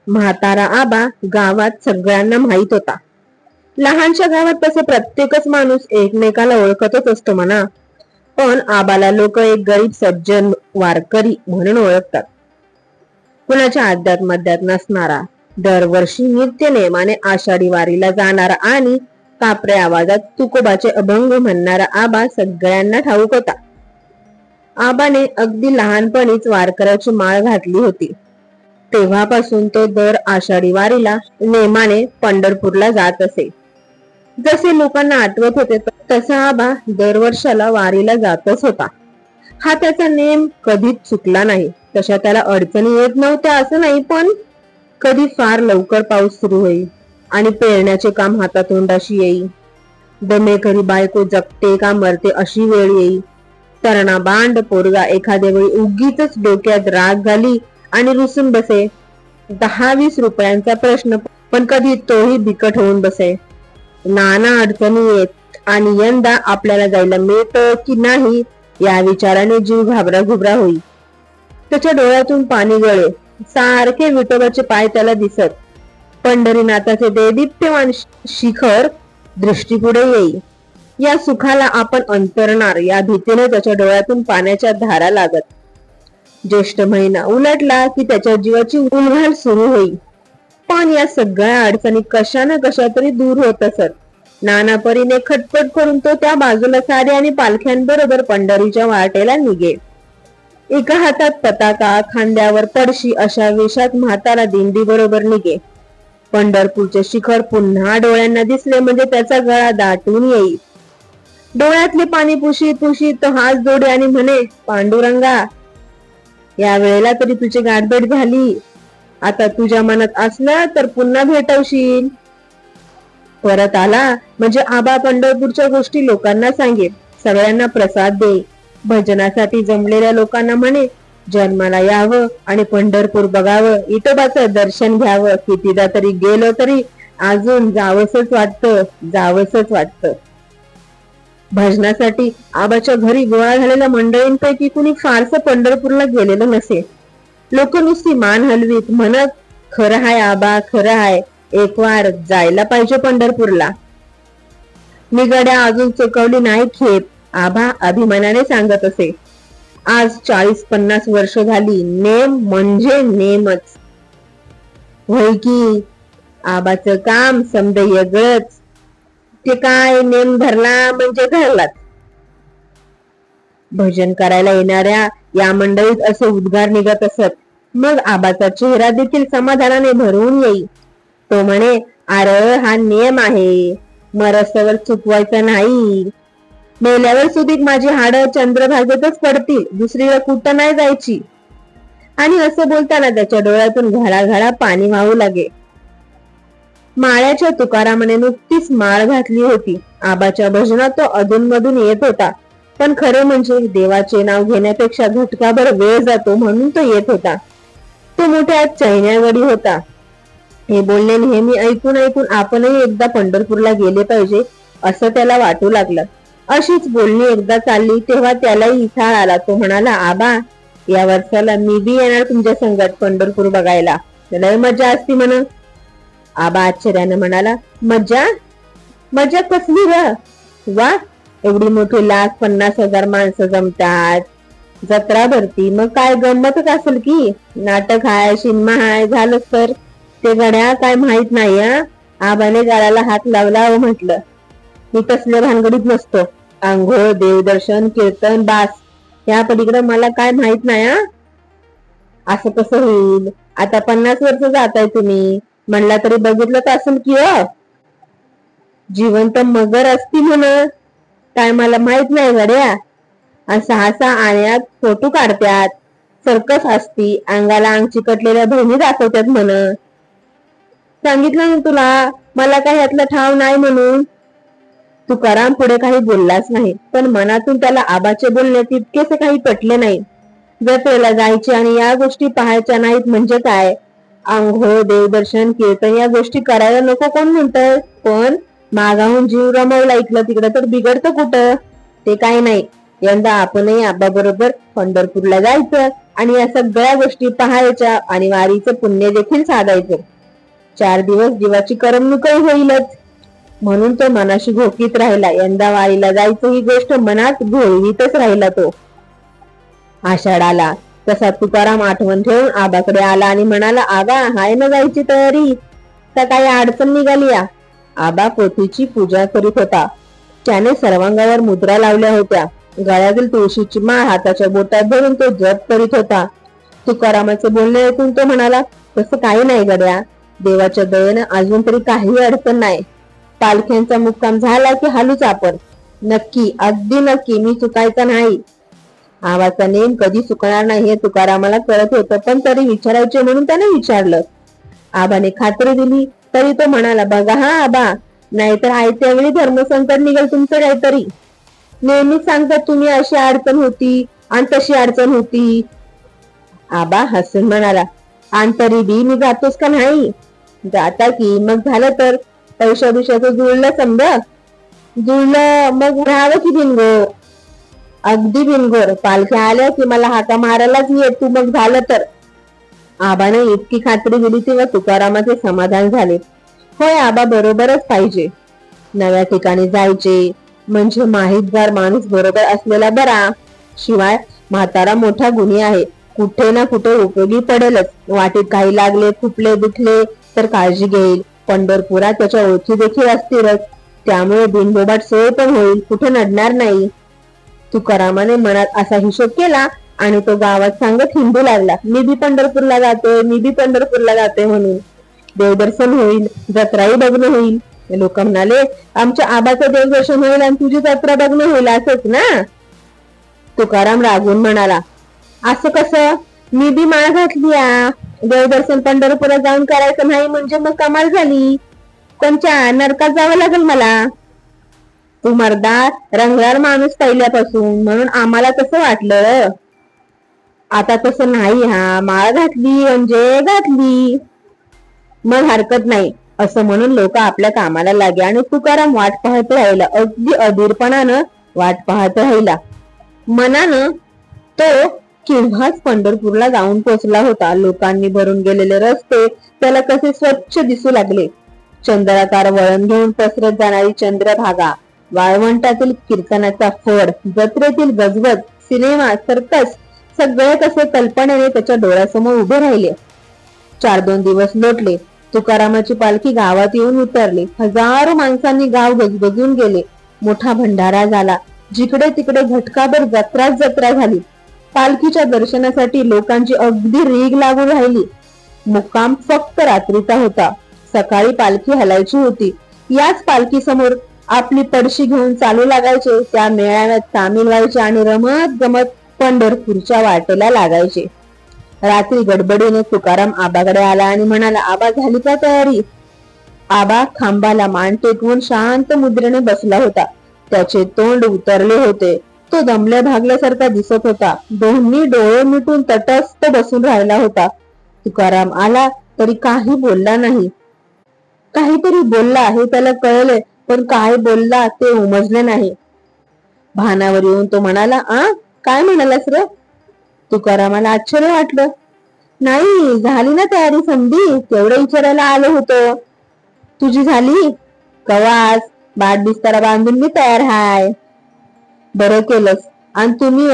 म्हातारा आबा गावात सगळ्यांना माहित होता. लहानशा गावात तसे प्रत्येकच माणूस एकमेकाला ओळखतच असतो म्हणा. पण आबाला लोक एक गरीब सज्जन वारकरी म्हणून ओळखतात. कुणाच्या अध्यात मध्यात नसणारा, दरवर्षी नित्य नेमाने आषाढी वारीला जाणारा आणि कापऱ्या आवाजात तुकोबाचे अभंग म्हणणारा आबा सगळ्यांना ठाऊक होता. आबाने अगदी लहानपणीच वारकऱ्याची माळ घातली होती. तेव्हापासून तो दर आषाढी वारीला नेमाने पंढरपूरला जात असे. जसे लोकांना आठवत होते तसा आबा दरवर्षाला वारीला जातच होता. हा त्याचा नेम कधीच चुकला नाही. तशा त्याला अडचणी येत नव्हत्या असं नाही, पण कधी फार लवकर पाऊस सुरू होई आणि पेरण्याचे काम हातातोंडाशी येई, दमेकरी बायको जगते का मरते अशी वेळ येई, तरणा बांड पोरगा एखाद्या वेळी उगीच डोक्यात राग घाली आणि रुसून बसे, 10-20 रुपयांचा प्रश्न पण कधी तोही बिकट होऊन बसे. नाना अडचणी येत आणि यंदा आपल्याला जायला मिळतं की नाही या विचाराने जीव घाबरा घुबरा होई. त्याच्या डोळ्यातून पाणी गळे. सारखे विठोबाचे पाय त्याला दिसत. पंढरीनाथाचे देदीप्यमान शिखर दृष्टीपुढे येई. या सुखाला आपण अंतरणार या भीतीने त्याच्या डोळ्यातून पाण्याच्या धारा लागत. ज्येष्ठ महिना उलटला की त्याच्या जीवाची उलघाल सुरू होई. पण या सगळ्या अडचणी कशा ना कशा तरी दूर होत असत. नाना परीने खटपट करून तो त्या बाजूला सारे आणि पालख्यांबरोबर पंढरीच्या वाटेला निघे. एका हातात पताका, खांद्यावर पडशी अशा वेशात म्हातारा दिंडी बरोबर निघे. पंढरपूरचे शिखर पुन्हा डोळ्यांना दिसले म्हणजे त्याचा गळा दाटून येई. डोळ्यातले पाणी पुशीत पुशीत तो हात जोडे आणि म्हणे, पांडुरंगा, या वेळेला तरी तुझी गाठभेट झाली. आता तुझ्या मनात असलं तर पुन्हा भेटवशील. परत आला म्हणजे आबा पंढरपूरच्या गोष्टी लोकांना सांगे, सगळ्यांना प्रसाद दे. भजनासाठी जमलेल्या लोकांना म्हणे, जन्माला यावं आणि पंढरपूर बघावं, विठोबाचं दर्शन घ्यावं. कितीदा तरी गेलो तरी अजून जावंसच वाटतं. भजनासाठी आबाच्या घरी गोळा झालेल्या मंडळींपैकी कुणी फारसं पंढरपूरला गेलेलं नसे. लोक नुसती मान हलवीत, म्हणत, खरं हाय आबा, खरं हाय, एक वार जायला पाहिजे पंढरपूरला. मी गड्या अजून चुकवली नाही खेप, आबा अभिमानाने सांगत असे. आज 40-50 वर्ष झाली. नेम म्हणजे नेमच होय की. आबाचं काम समजा वेगळंच. ते काय नेम धरला म्हणजे धरलाच. भजन करायला येणाऱ्या या मंडळीत असे उद्गार निघत असत. मग आबाचा चेहरा देखील समाधानाने भरून येई. तो म्हणे, अरे हा नियम आहे, मरस्तवर चुकवायचा नाही. मेल्यावर सुधीक माझी हाडं चंद्रभागेतच पडतील, दुसरीला कुठं नाही जायची. आणि असं बोलताना त्याच्या डोळ्यातून घळा पाणी वाहू लागे. माळ्याच्या तुकारामाने नुकतीच माळ घातली होती. आबाच्या भजनात तो अधूनमधून येत होता. पण खरे म्हणजे देवाचे नाव घेण्यापेक्षा घटकाभर वेळ जातो म्हणून तो येत होता. तो मोठ्या चैन्यागडी होता. हे बोलणे नेहमी ऐकून आपणही एकदा पंढरपूरला गेले पाहिजे असं त्याला वाटू लागलं. अशीच बोलणी एकदा चालली तेव्हा त्यालाही इथाळ आला. तो म्हणाला, आबा, या वर्षाला मी बी येणार तुमच्या संगत पंढरपूर बघायला. लय मजा असती म्हण. आबा आश्चर्याने म्हणाला, मजा कसली ग? वा, एवढी मोठी 1,50,000 माणसं जमतात, जत्रा भरती, मग काय गंमतच असेल की. नाटक हाय, सिनेमा हाय, झालं तर ते गड्या काय माहित नाही. आबाने गाळाला हात लावला व म्हटलं, मी तसल्या भानगडीत नसतो. अंघोळ, देवदर्शन, कीर्तन, बास, या पलीकडे मला काय माहित नाही. असं कसं होईल? आता 50 वर्ष जाताय तुम्ही म्हणला तरी बघितलं तर असेल की जिवंत मगर असती म्हणत. काय मला माहित नाही गड्या. आणि 6-6 आण्यात फोटो काढत्यात, सर्कस असती, अंगाला अंग चिकटलेल्या बहिणी दाखवतात म्हण. सांगितलं ना तुला, मला काही यातलं ठाव नाही म्हणून. तुकाराम पुढे काही बोललाच नाही. पण मनातून त्याला आबाचे बोलणे तितकेसे काही पटले नाही. जत्रेला जायचे आणि या गोष्टी पाहायच्या नाहीत म्हणजे काय? अंघोळ, देवदर्शन, कीर्तन या गोष्टी करायला नको कोण म्हणतं? पण मागाहून जीव रमवला इकडं तिकडं तर बिघडतं कुठं? ते काही नाही. यंदा आपणही आबा बरोबर पंढरपूरला जायचं आणि या सगळ्या गोष्टी पाहायच्या आणि वारीचं पुण्य देखील साधायचं. 4 दिवस जीवाची करमणूकही होईलच. म्हणून तो मनाशी घोकीत राहिला. यंदा वारीला जायचं ही गोष्ट मनात घोळवीतच राहिला तो. आषाढ आला तसा तुकाराम आठवण ठेवून आबाकडे आला आणि म्हणाला, आबा, हाय ना जायची तयारी? तर काही अडचण निघाली या? आबा पोथीची पूजा करीत होता. त्याने सर्वांगावर मुद्रा लावल्या होत्या. गळ्यातील तुळशीची माळ हाताच्या बोटात धरून तो जप करीत होता. तुकारामाचे बोलणे ऐकून तो म्हणाला, तसं काही नाही गड्या, देवाच्या दयेनं अजून तरी काही अडचण नाही. पालख्यांचा मुक्काम झाला की हालूच आपण. नक्की, अगदी नक्की, मी चुकायचा नाही. आबाचा नेम कधी चुकणार नाही हे तुकारामाला कळत होतं, पण तरी विचारायचे म्हणून त्याने विचारलं. आबाने खात्री दिली तरी तो म्हणाला, बघा हा आबा, नाहीतर आयत्या वेळी धर्मसंकट निघेल तुमचं काहीतरी. नेहमीच सांगतात तुम्ही अशी अडचण होती आणि तशी अडचण होती. आबा हसून म्हणाला, आणि तरी बी मी जातोस का नाही? जाता की, मग झालं तर पैशा बिशाचं जुळलं, समजा जुळलं मग राहावं की बिनगो. अगदी बिनगोर. पालख्या आल्या की मला हाका मारायलाच ये तू, मग झालं तर. आबाने इतकी खात्री दिली तेव्हा तुकारामाचे समाधान झाले. होय आबा, बरोबरच पाहिजे. नव्या ठिकाणी जायचे म्हणजे माहितगार माणूस बरोबर असलेला बरा. शिवाय म्हातारा मोठा गुणी आहे, कुठे ना कुठे उपयोगी पडेलच. वाटेत काही लागले, खुपले दुखले तर काळजी घेईल. पंढरपुरात त्याच्या ओळखी देखील असतीलच, त्यामुळे बिनबोबाट सोय पण होईल, कुठे नडणार नाही. तुकारामाने मनात असा हिशोब केला आणि तो गावात सांगत हिंडू लागला, मी बी पंढरपूरला जातोय, मी बी पंढरपूरला जातोय म्हणून. देवदर्शन होईल, जत्राही बघणं होईल. लोक म्हणाले, आमच्या आबाचं देवदर्शन होईल आणि तुझी जत्रा बघणं होईल, असंच ना? तुकाराम रागून म्हणाला, असं कसं? मी बी माळ घातली या. देवदर्शन पंढरपुरात जाऊन करायचं नाही म्हणजे मग कमाल झाली. कोणच्या नरकात जावं लागेल मला? तू मर्दा रंगणार माणूस पहिल्यापासून, म्हणून आम्हाला तसं वाटलं. आता तसं नाही, हा माळ घातली म्हणजे घातली, मग हरकत नाही, असं म्हणून लोक आपल्या कामाला लागे आणि तुकाराम वाट पाहत राहिला. अगदी अधीरपणानं वाट पाहत राहिला. मनानं तो केव्हाच पंढरपूरला जाऊन पोहोचला होता. लोकांनी भरून गेलेले रस्ते त्याला कसे स्वच्छ दिसू लागले. चंद्राकार वळण घेऊन पसरत जाणारी चंद्रभागा, वाळवंटातील कीर्तनाचा फड, जत्रेतील गजबज, सिनेमा, सर्कस, सगळे कसे कल्पनेने त्याच्या डोळ्यासमोर उभे राहिले. 4-2 दिवस लोटले. तुकारामाची पालखी गावात येऊन उतरली. हजारो माणसांनी गाव गजबजून गेले. मोठा भंडारा झाला. जिकडे तिकडे घटकाभर जत्राच जत्रा झाली. पालखीच्या दर्शनासाठी लोकांची अगदी रीघ लागून राहिली. मुक्काम फक्त रात्रीचा होता. सकाळी पालखी हलायची होती. याच पालखी समोर आपली पडशी घेऊन चालू लागायचे. त्या मेळाव्यात सामील व्हायचे आणि रमत गमत पंढरपूरच्या वाटेला लागायचे. रात्री गडबडीने तुकाराम आबाकडे आला आणि म्हणाला, आबा, झाली का तयारी? आबा खांबाला मान टेकवून शांत मुद्रेने बसला होता. त्याचे तोंड उतरले होते. तो दमल्या भागल्यासारखा दिसत होता. दोन्ही डोळे मिटून तटस्थ बसून राहिला होता. तुकाराम आला तरी काही बोलला नाही. काहीतरी बोलला हे त्याला कळले, पण काय बोलला ते उमजले नाही. भानावर येऊन तो म्हणाला, काय म्हणालास रे? तुकारामाला आश्चर्य वाटलं. नाही, झाली ना तयारी समधी, तेवढं विचारायला आलो होतो. तुझी झाली? कवाच, बाट बिस्तारा बांधून मी तयार हाय. बरं केलंस. आणि तुम्ही?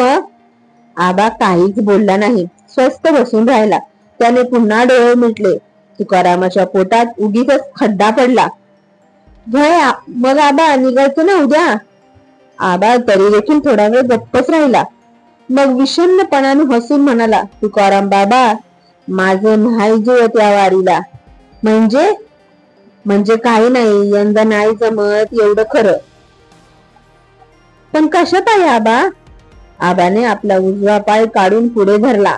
आबा काहीच बोलला नाही, स्वस्थ बसून राहिला. त्याने पुन्हा डोळे मिटले. तुकारामाच्या पोटात उगीच खड्डा पडला. मग आबा निघायचं ना उद्या? आबा तरी देखील थोडा वेळ गप्पच राहिला. मग विषण्णपणाने हसून म्हणाला, तुकाराम बाबा, माझं नाही जुळत या वारीला. म्हणजे काही नाही, यंदा नाही जमत एवढं खरं. पण कशात आहे आबा? आबाने आपला उजवा पाय काढून पुढे धरला.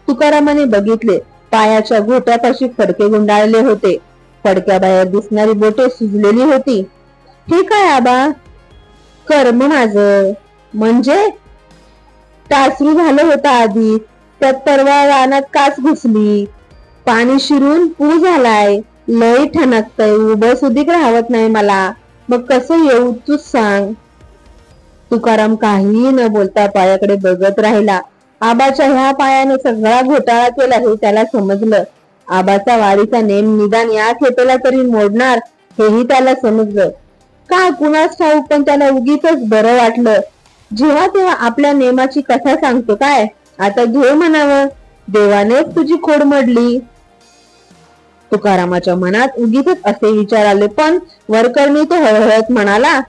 तुकारामाने बघितले, पायाच्या घोट्यापाशी फडके गुंडाळले होते. फडक्या बाहेर दिसणारी बोटे सुजलेली होती. हे काय आबा? कर्म माझं. म्हणजे टासरू झालं होतं आधी, त्यात परवा रानात कास घुसली, पाणी शिरून पू झालाय, लय ठणकतय, उभं सुधीक राहत नाही मला, मग कसं येऊ तूच सांग. तुकाराम काही न बोलता पायाकडे बघत राहिला. आबाच्या ह्या पायाने सगळा घोटाळा केला हे त्याला समजलं. आबाचा वारीचा नेम निदान या खेपेला तरी मोडणार हेही त्याला समजलं. का कुणास ठाऊक, पण त्याला उगीच बरं वाटलं. जेव्हा तेव्हा आपल्या नेमाची कथा सांगतो काय, आता घे म्हणावं, देवानेच तुझी खोड मोडली. तुकारामाच्या मनात उगीच असे विचार आले, पण वरकरणी तो हळहळत म्हणाला,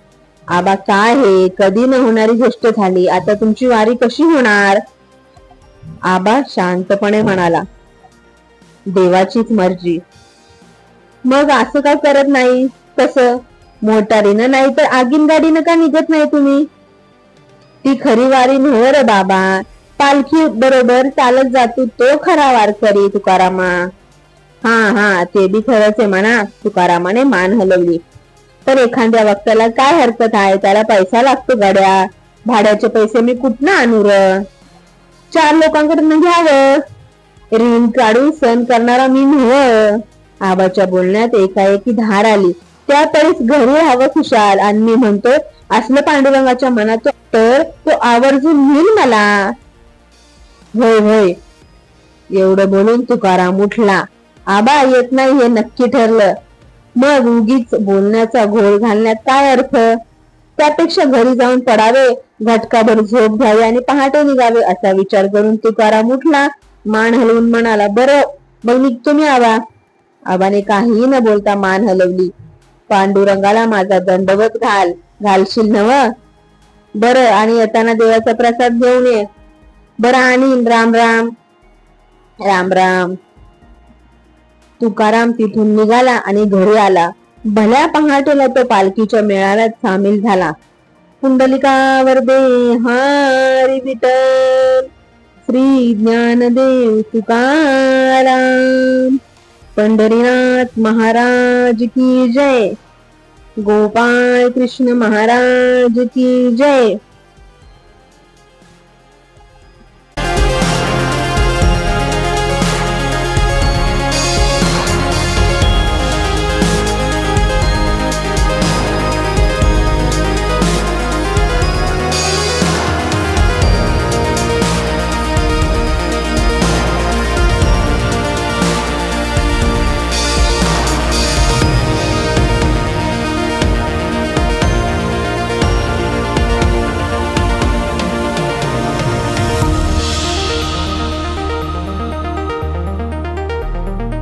आबा काय हे कधी न होणारी गोष्ट झाली, आता तुमची वारी कशी होणार? आबा शांतपणे म्हणाला, देवाचीच मर्जी. मग असं का करत नाही? कसं मोटारीनं नाही तर आगीन गाडीनं का निघत नाही तुम्ही? ती खरी वारी नव्ह रे बाबा, पालखी बरोबर चालत जातो तो खरा वारकरी तुकारामा. हा ते बी खरंच आहे म्हणा. तुकारामाने मान हलवली. पण एखाद्या वक्ताला काय हरकत आहे, त्याला पैसा लागतो गड्या, भाड्याचे पैसे मी कुठनं आणू र? 4 लोकांकडून घ्यावं, ऋण काढून सण करणारा मी नव्ह. आबाच्या बोलण्यात एकाएकी धार आली. त्या तरीच घरी हवं खुशाल, आणि मी म्हणतो असलं पांडुरंगाच्या मनात तर तो आवर्जून मिळेल मला. होय होय, एवढं बोलून तुकाराम उठला. आबा येत नाही हे नक्की ठरलं. मग उगीच बोलण्याचा घोळ घालण्यात काय अर्थ? त्यापेक्षा घरी जाऊन पडावे, घटकाभर झोप घ्यावी आणि पहाटे निघावे असा विचार करून तुकाराम उठला. मान हलवून म्हणाला, बरं मग निघतो मी आबा. आबाने काहीही न बोलता मान हलवली. पांडुरंगाला माझा दंडवत घालशील नव? बरं, आणि येताना देवाचा प्रसाद घेऊन ये. बरं, आणि राम राम. राम राम. तुकाराम तिथून निघाला आणि घरी आला. भल्या पहाटेला तो पालखीच्या मेळाव्यात सामील झाला. पुंडलिकावर दे हरी विठ्ठल, श्री ज्ञानदेव तुकाराम, पंढरीनाथ महाराज की जय, गोपाळ कृष्ण महाराज की जय.